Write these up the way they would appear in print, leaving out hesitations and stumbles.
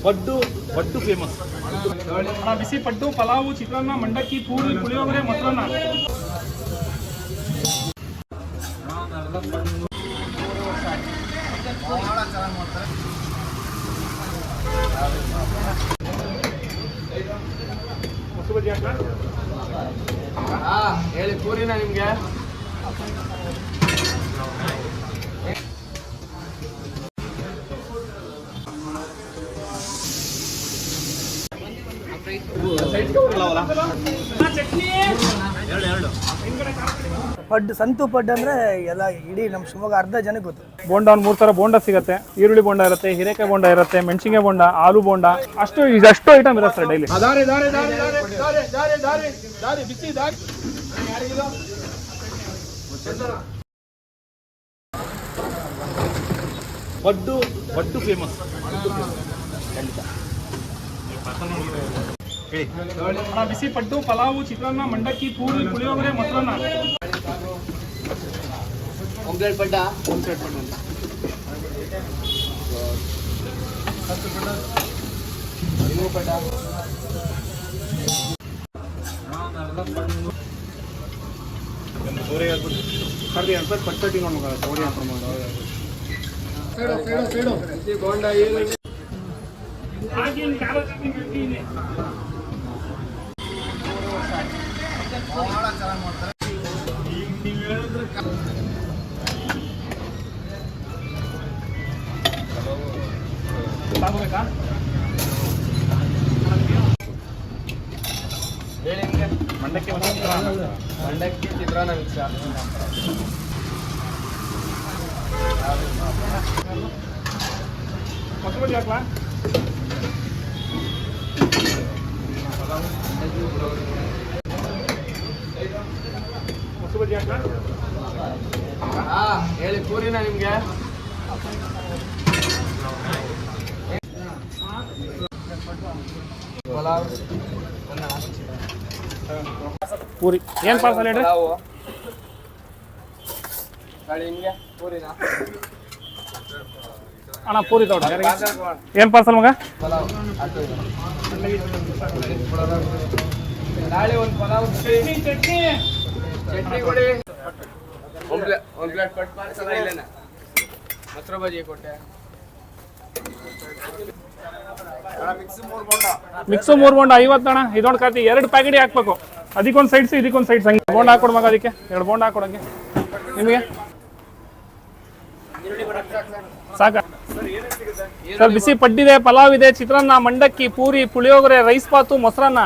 ಪಡ್ಡು ಪಡ್ಡು famous. ಬಿಸಿ ಪಡ್ಡು, ಪಲಾವು, ಚಿತ್ರಾನ್ನ, ಮಂಡಕ್ಕಿ, ಪೂರಿ, ಪುಳಿಯೋಗರೆ, ಮೊಸರನ್ನ. ಹೇಳಿ ಪೂರಿನ ನಿಮ್ಗೆ ಪಡ್ಡು ಸಂತು ಪಡ್ಡು ಅಂದರೆ ಎಲ್ಲ ಇಡೀ ನಮ್ಮ ಶಿವಮೊಗ್ಗ ಅರ್ಧ ಜನಕ್ಕೆ ಗೊತ್ತು. ಬೋಂಡ ಒಂದು 3 ಥರ ಬೋಂಡ ಸಿಗುತ್ತೆ. ಈರುಳ್ಳಿ ಬೋಂಡ ಇರುತ್ತೆ, ಹೀರೆಕಾಯಿ ಬೋಂಡ ಇರುತ್ತೆ, ಮೆಣಸಿನ್ಕಾಯಿ ಬೋಂಡ, ಆಲೂ ಬೋಂಡ, ಇಷ್ಟು ಐಟಮ್ ಇರುತ್ತೆ ಸರ್ ಡೈಲಿ. ಪಡ್ಡು ಪಡ್ಡು ಫೇಮಸ್. ಬಿಸಿ ಪಡ್ಡು, ಪಲಾವು, ಚಿತ್ರಾನ್ನ, ಮಂಡಕ್ಕಿ, ಪೂರಿ, ಪುಳಿಯೋಗರೆ, ಮೊಸರನ್ನ. ಒಂಪ್ಲೇಟ್ ಪಡ್ಡ, ಒಂಪ್ಲೇಟ್ ಪಡ್ಡ, ಇನ್ನೂ ಪಡ್ಡ, ಬೋಂಡ ಹೇಳಿ ನಿಮಗೆ ಮಂಡಕ್ಕಿ, ಮಂಡಕ್ಕಿ, ಚಿತ್ರಾನ್ನ ಮಿಕ್ಸ. ಮೊಸರು ಹಾಕ್ಲಾ? ಮೊಸರು ಹಾಕ್ಲಾ? ಹೇಳಿ ಪೂರಿನ ನಿಮ್ಗೆ ಪಲಾವ್, ಪೂರಿ ಏನು ಪಾರ್ಸಲ್ ಹೇಳ್ರಿ? ನಿಮ್ಗೆ ಪೂರಿನ ಅಣ್ಣ ಪೂರಿ ತಗೊಳ್ಳಿ. ಏನು ಪಾರ್ಸಲ್ ಮಗ? ಪಲಾವ್ ನಾಳೆ ಒಂದು ಪಲಾವ್ ಚಟ್ನಿ ಕೊಡಿ. ಒಂದು ಪ್ಲೇಟ್ ಪಟ್ ಪಾರ್ಸಲ್ ಇಲ್ಲೇನ ಮೊಸರು ಬಜ್ಜಿ ಕೊಟ್ಟೆ. ಮಿಕ್ಸು 3 ಬೋಂಡ 50 ಅಣ್ಣ. ಇದೊಂದು ಖಾತಿ 2 ಪ್ಯಾಕೆಟ್ ಹಾಕ್ಬೇಕು. ಅದಕ್ಕೊಂದು ಸೈಡ್ಸ್, ಇದಕ್ಕೊಂದು ಸೈಡ್ಸ್. ಹಂಗೆ ಬೋಂಡ ಹಾಕೊಡು ಮಗ. ಅದಕ್ಕೆ 2 ಬೋಂಡ ಹಾಕೊಡಂಗೆ ನಿಮಗೆ ಸಾಕ ಸರ್? ಬಿಸಿ ಪಡ್ಡಿದೆ, ಪಲಾವ್ ಇದೆ, ಚಿತ್ರಾನ್ನ, ಮಂಡಕ್ಕಿ, ಪೂರಿ, ಪುಳಿಯೋಗರೆ, ರೈಸ್ ಬಾತು, ಮೊಸರನ್ನ.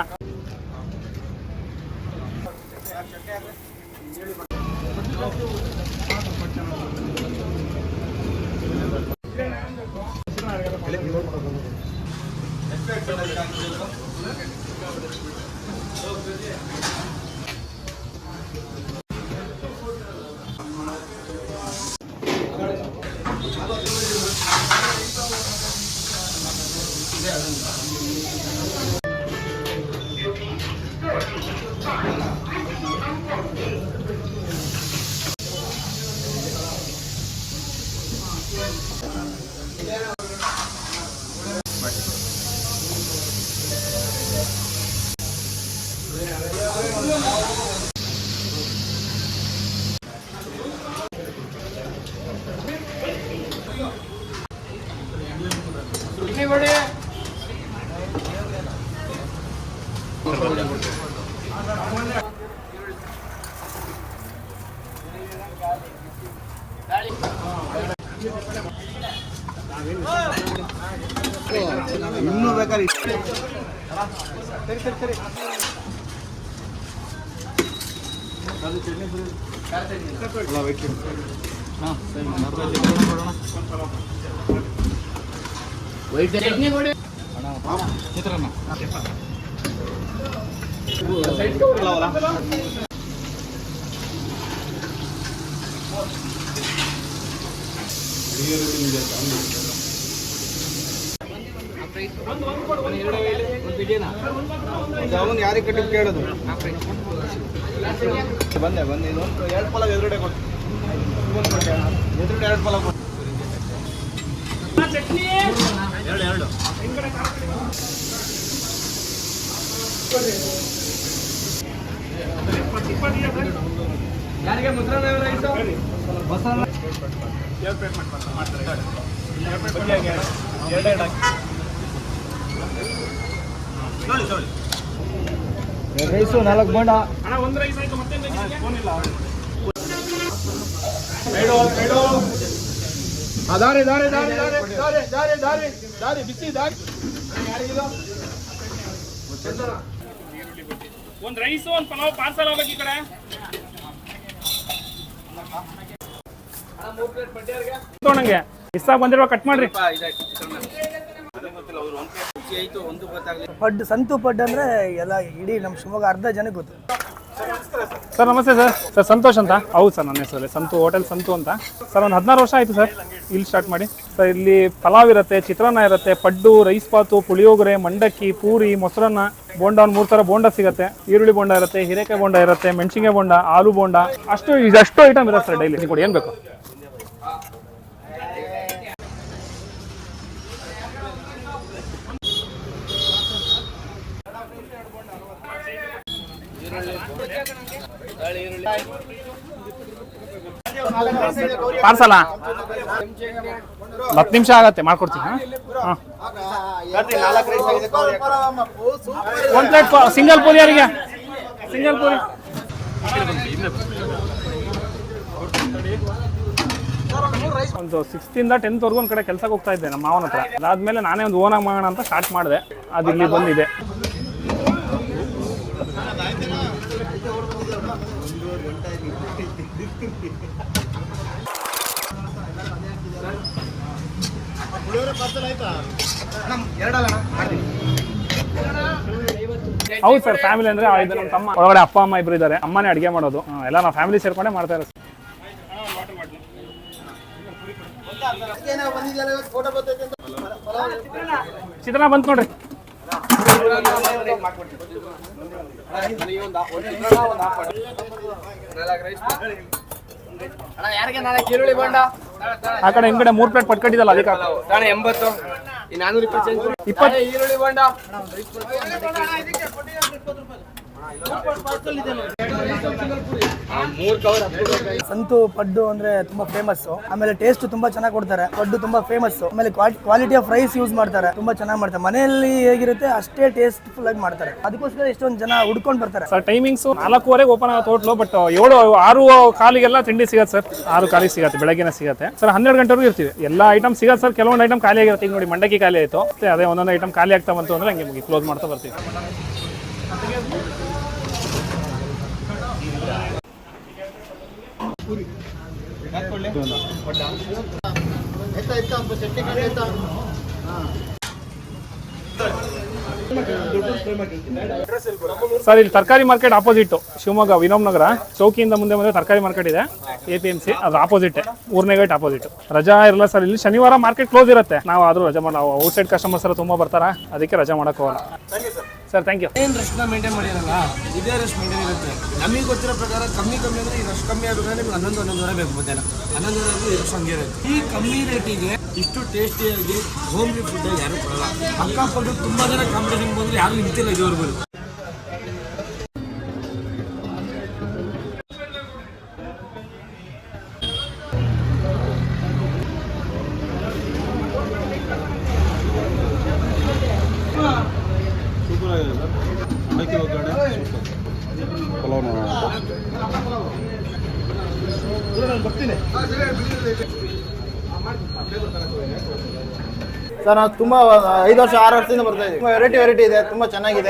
ಇನ್ನೂ ಬೇಕಾದ್ರೆ ಚಟ್ನಿ ಕೊಡಿ. ಚಿತ್ರಾನ್ನ ಅವನು ಯಾರಿಗೆ ಕಟ್ಟಿ ಕೇಳೋದು? ಬಂದೆ ಇನ್ನೊಂದು 2 ಪಲಾವ್ ಎದುರುಗಡೆ ಕೊಟ್ಟು ಎದುರುಗಡೆ 2 ಪಲಾವ್ ಕೊಟ್ಟು ಚಟ್ನಿ ಎರಡು ಯಾರಿಗೆ ಮುದ್ರಣ ರೈಸು ರೈಸು 4 ಬೋಂಡ. ಅಣ್ಣ ಒಂದು ರೈಸ್ ಆಯ್ತು ಮತ್ತೆ ಫೋನ್ ಇಲ್ಲ ದಾರಿ ಬಿಸಿ ದಾರಿ ಒಂದು ರೈಸು ಒಂದು ಪಲಾವ್ ಪಾರ್ಸಲ್ ಹೋಗ್ಬೇಕು ಈ ಕಡೆ ನಂಗೆ ಇಷ್ಟ ಬಂದಿರೋ ಕಟ್ ಮಾಡ್ರಿ ಪಡ್ಡು ಸಂತು ಪಡ್ಡು ಅಂದ್ರೆ ಎಲ್ಲ ಇಡೀ ನಮ್ಮ ಶಿವಮೊಗ್ಗ ಅರ್ಧ ಜನಕ್ಕೆ ಗೊತ್ತು. ಸರ್ ನಮಸ್ತೆ ಸರ್ ಸಂತೋಷ್ ಅಂತ. ಹೌದು ಸರ್ ನನ್ನ ಹೆಸರಲ್ಲಿ ಸಂತು, ಹೋಟೆಲ್ ಸಂತು ಅಂತ. ಸರ್ ಒಂದು 16 ವರ್ಷ ಆಯಿತು ಸರ್ ಇಲ್ಲಿ ಸ್ಟಾರ್ಟ್ ಮಾಡಿ. ಸರ್ ಇಲ್ಲಿ ಪಲಾವ್ ಇರುತ್ತೆ, ಚಿತ್ರಾನ್ನ ಇರುತ್ತೆ, ಪಡ್ಡು, ರೈಸ್ ಬಾತು, ಪುಳಿಯೋಗರೆ, ಮಂಡಕ್ಕಿ, ಪೂರಿ, ಮೊಸರನ್ನ, ಬೋಂಡ ಒಂದು 3 ಥರ ಬೋಂಡ ಸಿಗುತ್ತೆ. ಈರುಳ್ಳಿ ಬೋಂಡ ಇರುತ್ತೆ, ಹೀರೆಕಾಯಿ ಬೋಂಡ ಇರುತ್ತೆ, ಮೆಣಸಿನ್ಕಾಯಿ ಬೋಂಡ, ಆಲೂ ಬೋಂಡ, ಇದಷ್ಟು ಐಟಮ್ ಇರುತ್ತೆ ಸರ್ ಡೈಲಿ. ಕೊಡಿ ಏನು ಬೇಕು. ಪಾರ್ಸಲಾ 10 ನಿಮಿಷ ಆಗತ್ತೆ, ಮಾಡ್ಕೊಡ್ತೀನಿ. ಹಾಂ ಒಂದು ಪ್ಲೇಟ್ ಸಿಂಗಲ್ ಪೂರಿ ಯಾರಿಗೆ? ಸಿಂಗಲ್ ಪೂರಿ ಒಂದು 6th ಇಂದ 10th ವರೆಗೂ ಒಂದು ಕಡೆ ಕೆಲಸಕ್ಕೆ ಹೋಗ್ತಾ ಇದ್ದೆ ನಮ್ಮ ಮಾವನ ಹತ್ರ. ಅದಾದ್ಮೇಲೆ ನಾನೇ ಒಂದು ಓನಾಗಿ ಮಾಡೋಣ ಅಂತ ಸ್ಟಾರ್ಟ್ ಮಾಡಿದೆ. ಅದು ಇಲ್ಲಿ ಬಂದಿದೆ. ಹೌದು ಸರ್, ಫ್ಯಾಮಿಲಿ ಅಂದ್ರೆ ಇದು ನಮ್ಮ ತಮ್ಮ ಒಳಗಡೆ ಅಪ್ಪ ಅಮ್ಮ ಇಬ್ರು ಇದ್ದಾರೆ. ಅಮ್ಮನೇ ಅಡುಗೆ ಮಾಡೋದು. ಎಲ್ಲ ನಾವು ಫ್ಯಾಮಿಲಿ ಸೇರ್ಕೊಂಡೆ ಮಾಡ್ತಾ ಇರೋದು. ಚಿತ್ರಾನ್ನ ಬಂತು ನೋಡ್ರಿ. ಆ ಕಡೆ ಹಿಂದ್ಗಡೆ 3 ಪ್ಲೇಟ್ ಪಟ್ಕಟ್ಟಿದಲ್ಲ ಅದಕ್ಕೆ 80 20 ಈರುಳ್ಳಿ ಬೋಂಡ ಸಂತು ಪಡ್ಡು ಅಂದ್ರೆ ತುಂಬಾ ಫೇಮಸ್. ಆಮೇಲೆ ಟೇಸ್ಟ್ ತುಂಬಾ ಚೆನ್ನಾಗಿ ಕೊಡ್ತಾರೆ. ಪಡ್ಡು ತುಂಬಾ ಫೇಮಸ್. ಆಮೇಲೆ ಕ್ವಾಲಿಟಿ ಆಫ್ ರೈಸ್ ಯೂಸ್ ಮಾಡ್ತಾರೆ, ತುಂಬಾ ಚೆನ್ನಾಗಿ ಮಾಡ್ತಾರೆ. ಮನೆಯಲ್ಲಿ ಹೇಗಿರುತ್ತೆ ಅಷ್ಟೇ ಟೇಸ್ಟ್ಫುಲ್ ಆಗಿ ಮಾಡ್ತಾರೆ. ಅದಕ್ಕೋಸ್ಕರ ಎಷ್ಟೊಂದು ಜನ ಹುಡ್ಕೊಂಡು ಬರ್ತಾರೆ. ಸರ್ ಟೈಮಿಂಗ್ಸ್ 4:15 ಓಪನ್ ಆಗುತ್ತೆ ಹೋಟ್ಲು. ಬಟ್ 6:15 ತಿಂಡಿ ಸಿಗತ್ತೆ ಸರ್. 6 ಸಿಗತ್ತೆ, ಬೆಳಗ್ಗೆನೇ ಸಿಗತ್ತೆ ಸರ್. 12 ಗಂಟೆವರೆಗೂ ಇರ್ತೀವಿ. ಎಲ್ಲ ಐಟಮ್ ಸಿಗತ್ತೆ ಸರ್. ಕೆಲವೊಂದು ಐಟಮ್ ಖಾಲಿ ಆಗಿರುತ್ತೆ. ಈಗ ನೋಡಿ ಮಂಡಕ್ಕಿ ಖಾಲಿ ಆಯಿತು. ಅದೇ ಒಂದೊಂದು ಐಟಮ್ ಖಾಲಿ ಆಗ್ತಾ ಬಂತು ಅಂದ್ರೆ ಹಂಗೆ ಕ್ಲೋಸ್ ಮಾಡ್ತಾ ಬರ್ತೀವಿ. ಸರ್ ಇಲ್ಲಿ ತರಕಾರಿ ಮಾರ್ಕೆಟ್ ಆಪೋಸಿಟ್ ಶಿವಮೊಗ್ಗ ವಿನೋಮ್ ನಗರ ಚೌಕಿಯಿಂದ ಮುಂದೆ ಬಂದ್ರೆ ತರಕಾರಿ ಮಾರ್ಕೆಟ್ ಇದೆ, APMC. ಅದ್ರ ಆಪೋಸಿಟ್ 3ನೇ ಗೇಟ್ ಆಪೋಸಿಟ್. ರಜಾ ಇರಲ್ಲ ಸರ್ ಇಲ್ಲಿ. ಶನಿವಾರ ಮಾರ್ಕೆಟ್ ಕ್ಲೋಸ್ ಇರುತ್ತೆ. ನಾವು ಆದ್ರೂ ರಜಾ ನಾವು ಔಟ್ಸೈಡ್ ಕಸ್ಟಮರ್ಸ್ ಎಲ್ಲ ತುಂಬಾ ಬರ್ತಾರ, ಅದಕ್ಕೆ ರಜಾ ಮಾಡಕ್ ಹೋಗಲ್ಲ ಸರ್. Thank you. ಏನು ರಶ್ನ ಮೇಂಟೈನ್ ಮಾಡಿರಲ್ಲ, ಇದೇ ರಶ್ ಮೇಂಟೈನ್ ಇರುತ್ತೆ. ನಮಗೆ ಗೊತ್ತಿರೋ ಪ್ರಕಾರ ಕಮ್ಮಿ ಅಂದರೆ ಈ ರಶ್ ಕಮ್ಮಿ ಆಗಬೇಕಂದ್ರೆ ನಿಮ್ಗೆ 11-11:30 ಬೇಕು. ಮಧ್ಯಾಹ್ನ 11:30 ಈ ರಶ್ ಹಂಗೆ ಇರುತ್ತೆ. ಈ ಕಮ್ಮಿ ರೇಟಿಗೆ ಇಷ್ಟು ಟೇಸ್ಟಿಯಾಗಿ ಹೋಮ್ಲಿ ಫುಡ್ ಯಾರು ಕೊಡಲ್ಲ. ಅಕ್ಕಪಕ್ಕ ತುಂಬ ಜನ ಕಾಂಪಿಟೇಷನ್ ಬಂದರೆ ಯಾರು ನಿಂತಿಲ್ಲ ಇದುವರೆಗೂ. ಸರ್ ನಾವು ತುಂಬ 5 ವರ್ಷ 6 ವರ್ಷದಿಂದ ಬರ್ತಾ ಇದ್ದೀವಿ. ವೆರೈಟಿ ಇದೆ, ತುಂಬ ಚೆನ್ನಾಗಿದೆ.